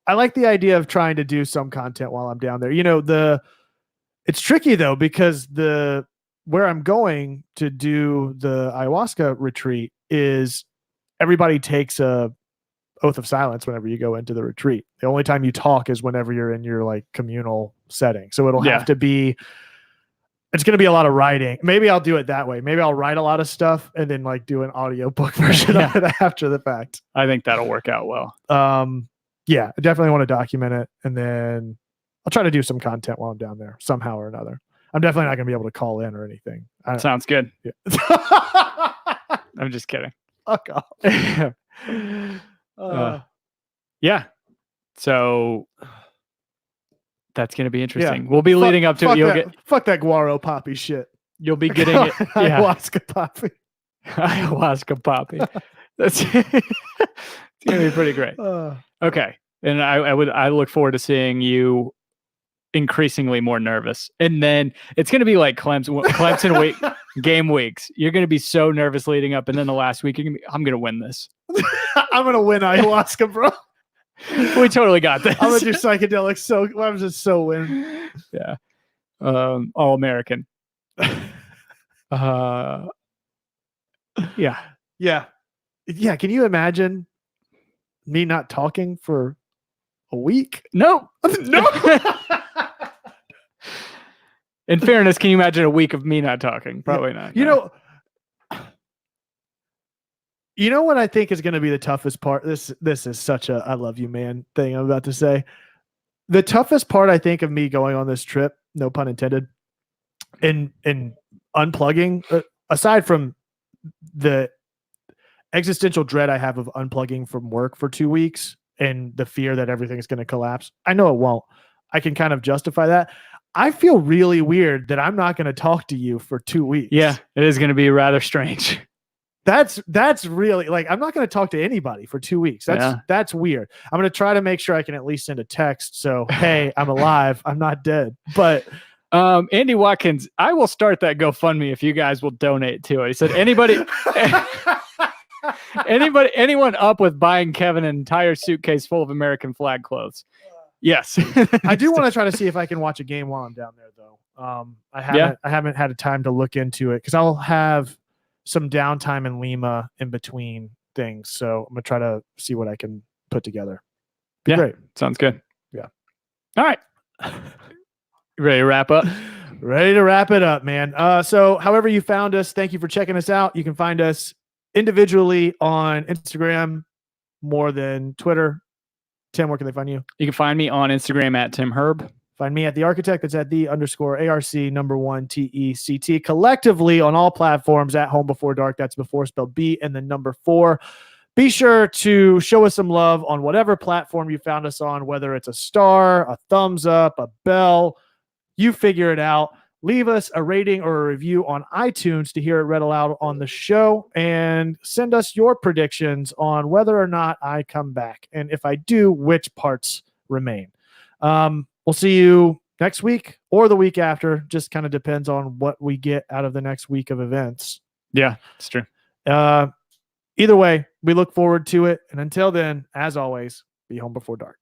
I like the idea of trying to do some content while I'm down there. You know, it's tricky though, because where I'm going to do the ayahuasca retreat is everybody takes a oath of silence whenever you go into the retreat. The only time you talk is whenever you're in your like communal setting. So it'll have to be, it's going to be a lot of writing. Maybe I'll do it that way. Maybe I'll write a lot of stuff and then like do an audiobook version of it after the fact. I think that'll work out well. Yeah, I definitely want to document it, and then I'll try to do some content while I'm down there somehow or another. I'm definitely not going to be able to call in or anything. Sounds good. Yeah. I'm just kidding. Fuck off. Yeah. So that's going to be interesting. Yeah. We'll be leading up to it. Fuck that guaro poppy shit. You'll be getting it. Ayahuasca poppy. Ayahuasca poppy. That's it's going to be pretty great. Okay. And I look forward to seeing you increasingly more nervous. And then it's going to be like Clemson week, game weeks. You're going to be so nervous leading up. And then the last week, I'm going to win this. I'm going to win ayahuasca, bro. We totally got this. I'm going to do psychedelics. I'm just so win. Yeah. All American. Yeah. Can you imagine me not talking for a week? No. No. In fairness, can you imagine a week of me not talking? Probably not. You know what I think is going to be the toughest part? This is such a I love you, man thing I'm about to say. The toughest part, I think, of me going on this trip, no pun intended, and unplugging, aside from the existential dread I have of unplugging from work for 2 weeks and the fear that everything is going to collapse. I know it won't. I can kind of justify that. I feel really weird that I'm not going to talk to you for 2 weeks. Yeah, it is going to be rather strange. That's really like, I'm not going to talk to anybody for 2 weeks. That's weird. I'm going to try to make sure I can at least send a text. So, hey, I'm alive. I'm not dead. But Andy Watkins, I will start that GoFundMe if you guys will donate to it. He said, anyone up with buying Kevin an entire suitcase full of American flag clothes? Yes. I do want to try to see if I can watch a game while I'm down there, though. I haven't had a time to look into it because I'll have some downtime in Lima in between things. So I'm gonna try to see what I can put together. Great. Sounds good. Yeah. All right. Ready to wrap up? Ready to wrap it up, man. So however you found us, thank you for checking us out. You can find us individually on Instagram more than Twitter. Tim, where can they find you? You can find me on Instagram at Tim Herb. Find me at The Architect. That's at _ARC1TECT. Collectively on all platforms at Home Before Dark. That's before spelled B and the number 4. Be sure to show us some love on whatever platform you found us on, whether it's a star, a thumbs up, a bell. You figure it out. Leave us a rating or a review on iTunes to hear it read aloud on the show, and send us your predictions on whether or not I come back. And if I do, which parts remain. We'll see you next week or the week after. Just kind of depends on what we get out of the next week of events. Yeah, it's true. Either way, we look forward to it. And until then, as always, be home before dark.